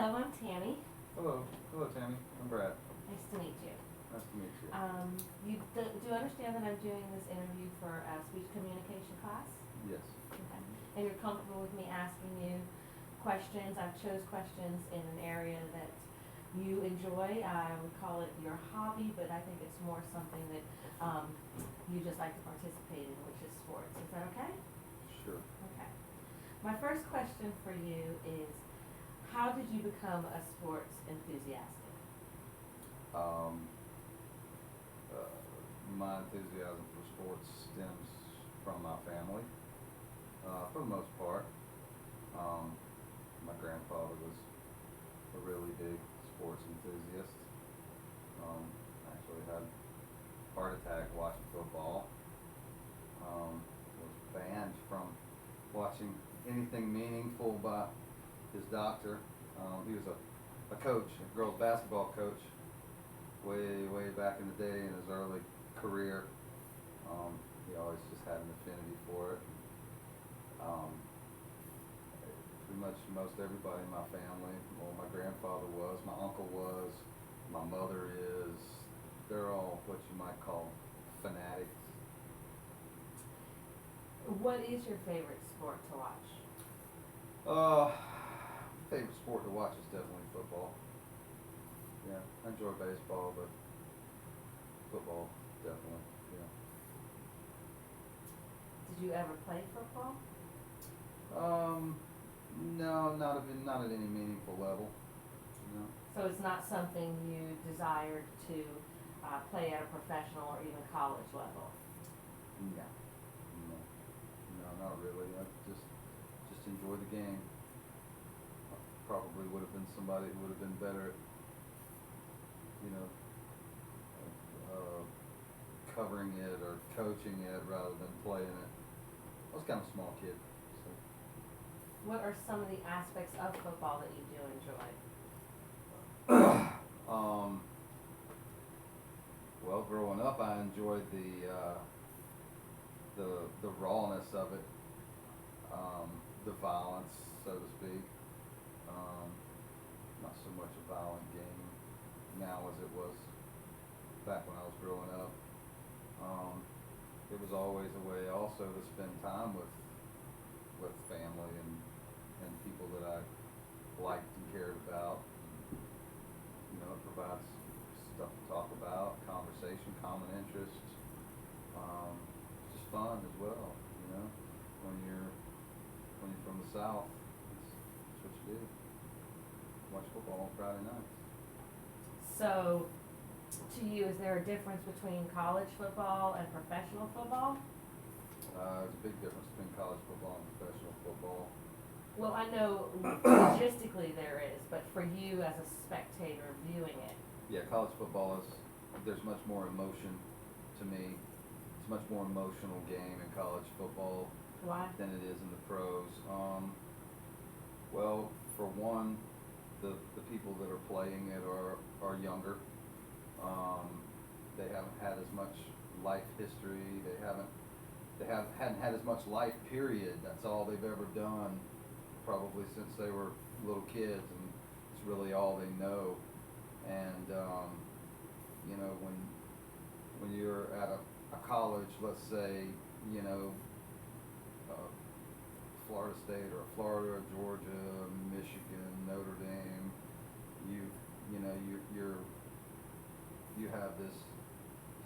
Hello, I'm Tammy. Hello. Hello, Tammy. I'm Brad. Nice to meet you. Nice to meet you. You understand that I'm doing this interview for a speech communication class? Yes. Okay. And you're comfortable with me asking you questions? I've chose questions in an area that you enjoy. I would call it your hobby, but I think it's more something that you just like to participate in, which is sports. Is that okay? Sure. Okay. My first question for you is, how did you become a sports enthusiastic? Um, my enthusiasm for sports stems from my family, for the most part. My grandfather was a really big sports enthusiast. Actually had a heart attack watching football. Was banned from watching anything meaningful by his doctor. He was a coach, a girls basketball coach, way back in the day in his early career. He always just had an affinity for it. Um, Pretty much most everybody in my family, well, my grandfather was, my uncle was, my mother is. They're all what you might call fanatics. What is your favorite sport to watch? Uh, Favorite sport to watch is definitely football. Yeah, I enjoy baseball, but football definitely. Yeah. Did you ever play football? Um, no, not at any meaningful level. No. So it's not something you desired to play at a professional or even college level? No. No, not really. I just enjoy the game. I probably would have been somebody who would have been better at, you know, uh, covering it or coaching it rather than playing it. I was kind of a small kid. So. What are some of the aspects of football that you do enjoy? Well, growing up, I enjoyed the rawness of it, the violence, so to speak. Not so much a violent game now as it was back when I was growing up. It was always a way also to spend time with family and people that I liked and cared about. You know, it provides stuff to talk about, conversation, common interests. It's just fun as well, you know. When you're from the South, that's what you do. Watch football on Friday nights. So, to you, is there a difference between college football and professional football? There's a big difference between college football and professional football. Well, I know logistically there is, but for you as a spectator viewing it. Yeah, college football there's much more emotion to me. It's a much more emotional game in college football Why? than it is in the pros. Well, for one, the people that are playing it are younger. They haven't had as much life history. Hadn't had as much life, period. That's all they've ever done, probably since they were little kids, and it's really all they know. And you know, when you're at a college, let's say, you know, Florida State or Florida, Georgia, Michigan, Notre Dame, you know you have this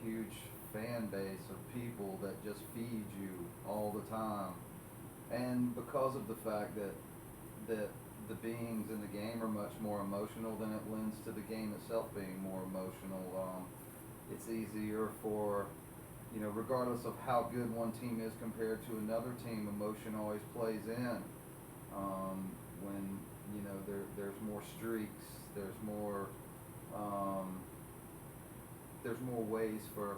huge fan base of people that just feed you all the time, and because of the fact that the beings in the game are much more emotional, than it lends to the game itself being more emotional. It's easier for, you know, regardless of how good one team is compared to another team, emotion always plays in. When, you know, there's more streaks, there's more ways for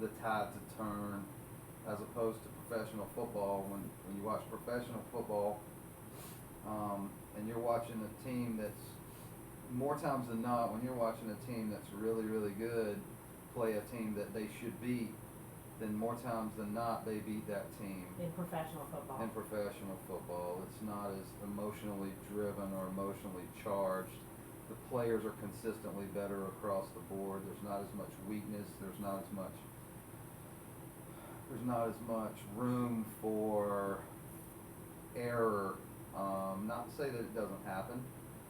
the tide to turn, as opposed to professional football. When you watch professional football, and you're watching a team that's, more times than not, when you're watching a team that's really good play a team that they should beat, then more times than not, they beat that team. In professional football. In professional football, it's not as emotionally driven or emotionally charged. The players are consistently better across the board. There's not as much weakness. There's not as much room for error. Not to say that it doesn't happen.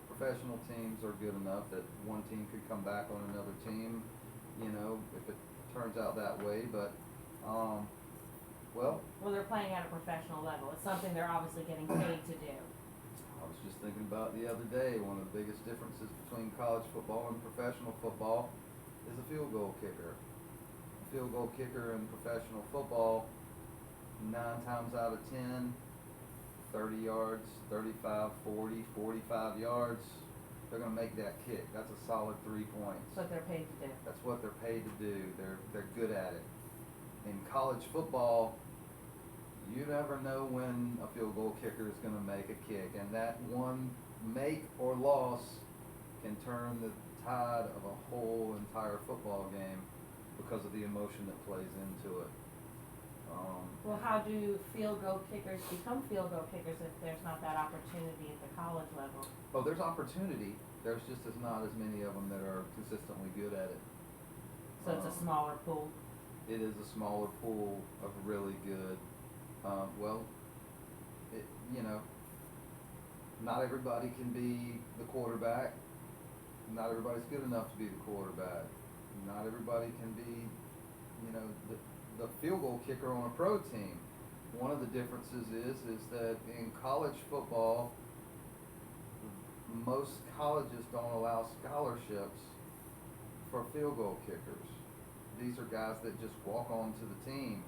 Professional teams are good enough that one team could come back on another team, you know, if it turns out that way. But well, they're playing at a professional level. It's something they're obviously getting paid to do. I was just thinking about the other day, one of the biggest differences between college football and professional football is a field goal kicker. A field goal kicker in professional football, 9 times out of 10, 30 yards, 35, 40, 45 yards, they're going to make that kick. That's a solid 3 points. That's what they're paid to do. That's what they're paid to do. They're good at it. In college football, you never know when a field goal kicker is going to make a kick, and that one make or loss can turn the tide of a whole entire football game because of the emotion that plays into it. Well, how do field goal kickers become field goal kickers if there's not that opportunity at the college level? Oh, there's opportunity. There's just not as many of them that are consistently good at it. So it's a smaller pool. It is a smaller pool of really good. Not everybody can be the quarterback. Not everybody's good enough to be the quarterback. Not everybody can be, the field goal kicker on a pro team. One of the differences is that in college football, most colleges don't allow scholarships for field goal kickers. These are guys that just walk onto the team.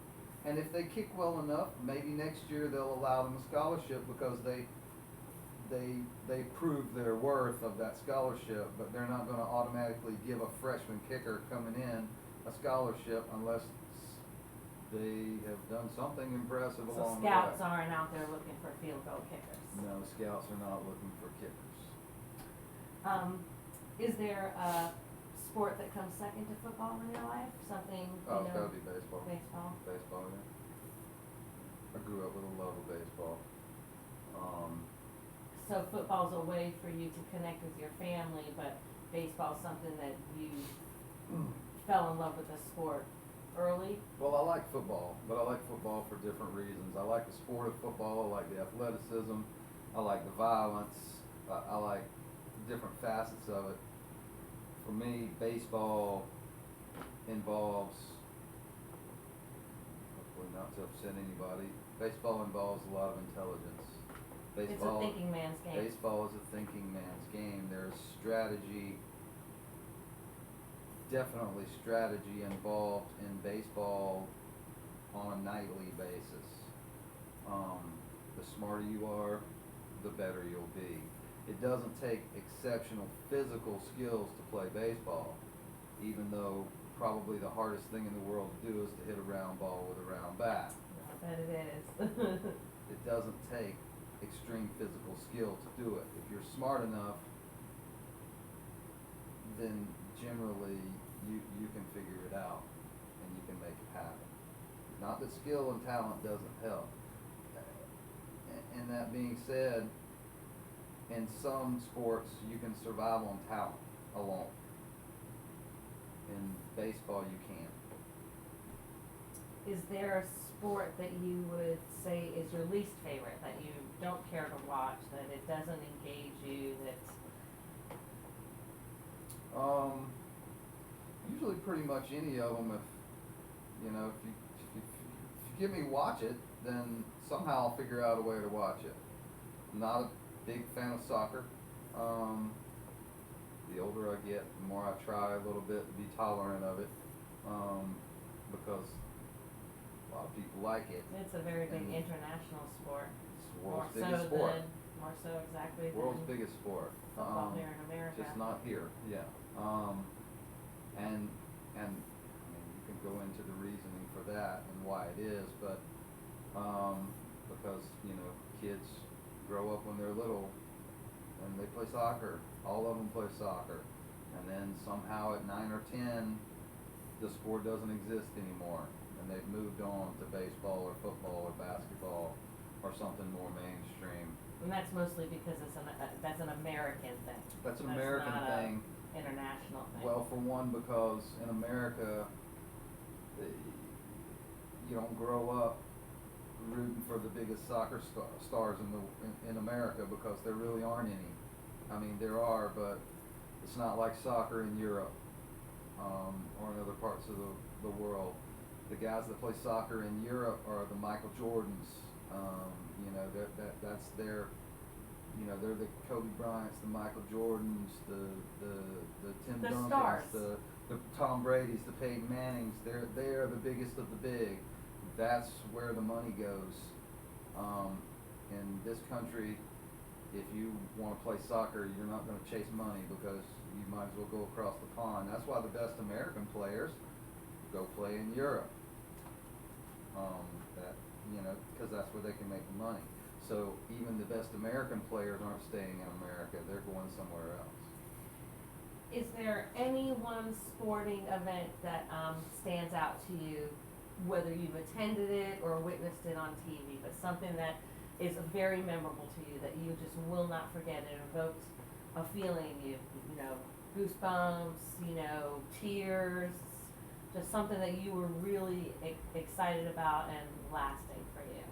And if they kick well enough, maybe next year they'll allow them a scholarship because they prove their worth of that scholarship, but they're not going to automatically give a freshman kicker coming in a scholarship unless they have done something impressive along the way. So scouts aren't out there looking for field goal kickers. No, scouts are not looking for kickers. Is there a sport that comes second to football in your life? Something, Oh, it's gotta be baseball. Baseball. Baseball, yeah. I grew up with a love of baseball. So football's a way for you to connect with your family, but baseball's something that you fell in love with the sport early? Well, I like football, but I like football for different reasons. I like the sport of football, I like the athleticism, I like the violence, I like different facets of it. For me, baseball involves, hopefully not to upset anybody, baseball involves a lot of intelligence. It's a thinking man's game. Baseball is a thinking man's game. There's strategy, definitely strategy involved in baseball on a nightly basis. The smarter you are, the better you'll be. It doesn't take exceptional physical skills to play baseball, even though probably the hardest thing in the world to do is to hit a round ball with a round bat. I bet it is. It doesn't take extreme physical skill to do it. If you're smart enough, then generally you can figure it out and you can make it happen. Not that skill and talent doesn't help. And that being said, in some sports you can survive on talent alone. In baseball you can't. Is there a sport that you would say is your least favorite, that you don't care to watch, that it doesn't engage you, that... Usually pretty much any of them. If you give me watch it, then somehow I'll figure out a way to watch it. I'm not a big fan of soccer. The older I get, the more I try a little bit to be tolerant of it, because a lot of people like it. It's a very big international sport. It's the world's biggest sport. More so exactly World's than biggest sport. football here in America. Just not here, yeah. And I mean, you can go into the reasoning for that and why it is, but because kids grow up when they're little and they play soccer. All of them play soccer, and then somehow at 9 or 10, the sport doesn't exist anymore, and and they've moved on to baseball or football or basketball or something more mainstream. And that's mostly because that's an American thing. That's an American not thing. A international thing. Well, for one, because in America, eh, you don't grow up rooting for the biggest soccer stars in America, because there really aren't any. I mean, there are, but it's not like soccer in Europe, or in other parts of the world. The guys that play soccer in Europe are the Michael Jordans. You know, that's their, you know, they're the Kobe Bryants, the Michael Jordans, the Tim The Duncans, stars. the Tom Brady's, the Peyton Mannings. They're the biggest of the big. That's where the money goes. In this country, if you want to play soccer, you're not going to chase money, because you might as well go across the pond. That's why the best American players go play in Europe. Because that's where they can make the money. So even the best American players aren't staying in America; they're going somewhere else. Is there any one sporting event that stands out to you, whether you've attended it or witnessed it on TV, but something that is very memorable to you that you just will not forget? It evoked a feeling, you know, goosebumps, you know, tears, just something that you were really excited about and lasting for you,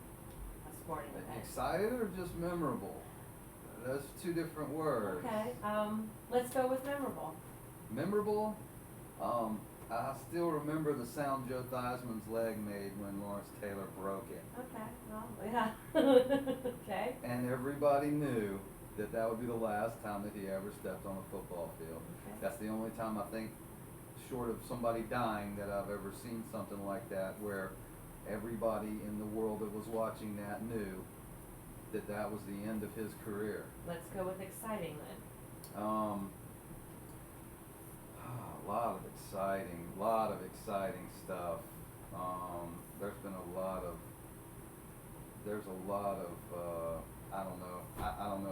a sporting event. Excited or just memorable? That's two different words. Okay, let's go with memorable. Memorable? I still remember the sound Joe Theismann's leg made when Lawrence Taylor broke it. Okay, well, yeah. Okay. And everybody knew that would be the last time that he ever stepped on a football field. Okay. That's the only time, I think, short of somebody dying, that I've ever seen something like that, where everybody in the world that was watching that knew that was the end of his career. Let's go with exciting then. A lot of exciting stuff. There's a lot of, I don't know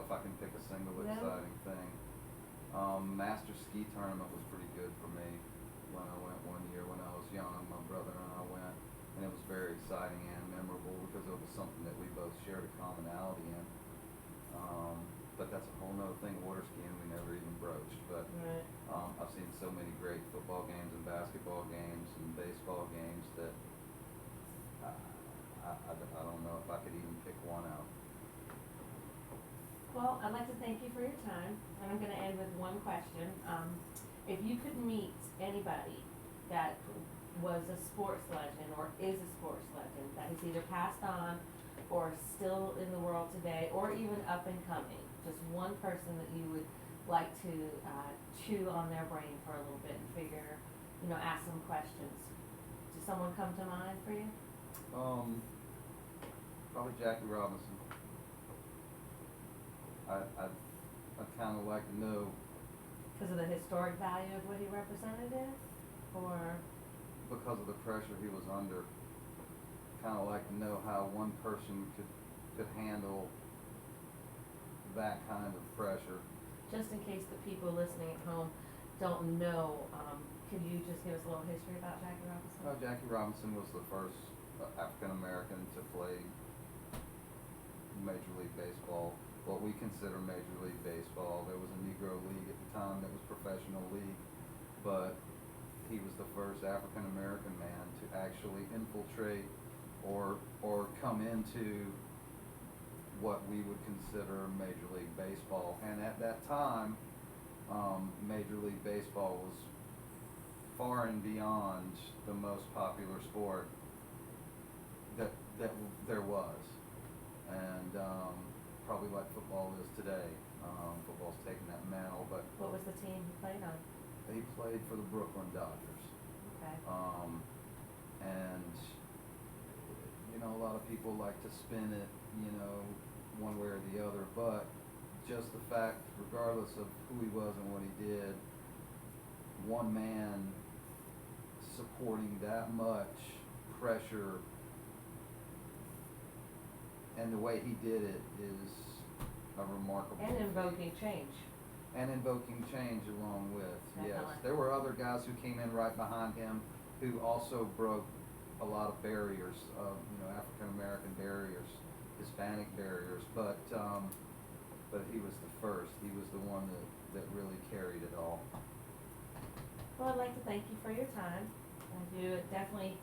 if I can pick a single Yeah. exciting thing. Master Ski Tournament was pretty good for me when I went one year when I was young. My brother and I went, and it was very exciting and memorable, because it was something that we both shared a commonality in. But that's a whole nother thing. Water skiing we never even broached. But Right. I've seen so many great football games and basketball games and baseball games that I don't know if I could even pick one out. Well, I'd like to thank you for your time, and I'm gonna end with one question. If you could meet anybody that was a sports legend or is a sports legend that is either passed on or still in the world today, or even up and coming, just one person that you would like to chew on their brain for a little bit and figure, you know, ask some questions. Does someone come to mind for you? Probably Jackie Robinson. I'd kind of like to know, Because of the historic value of what he represented, or? because of the pressure he was under, kind of like to know how one person could handle that kind of pressure. Just in case the people listening at home don't know, could you just give us a little history about Jackie Robinson? Jackie Robinson was the first African American to play Major League Baseball, what we consider Major League Baseball. There was a Negro League at the time that was professional league, but he was the first African American man to actually infiltrate or come into what we would consider Major League Baseball. And at that time, Major League Baseball was far and beyond the most popular sport that there was, and probably like football is today. Football's taken that mantle, but What was the team he played on? he played for the Brooklyn Dodgers. Okay. And you know, a lot of people like to spin it, you know, one way or the other, but just the fact, regardless of who he was and what he did, one man supporting that much pressure and the way he did it is a remarkable And feat. invoking change. And invoking change along with, yes. Definitely. There were other guys who came in right behind him who also broke a lot of barriers, African American barriers, Hispanic barriers, but he was the first. He was the one that really carried it all. Well, I'd like to thank you for your time. It definitely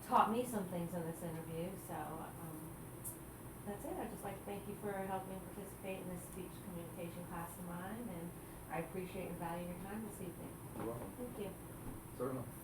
taught me some things in this interview, so, that's it. I'd just like to thank you for helping participate in this speech communication class of mine, and I appreciate and value your time this evening. You're welcome. Thank you. Certainly.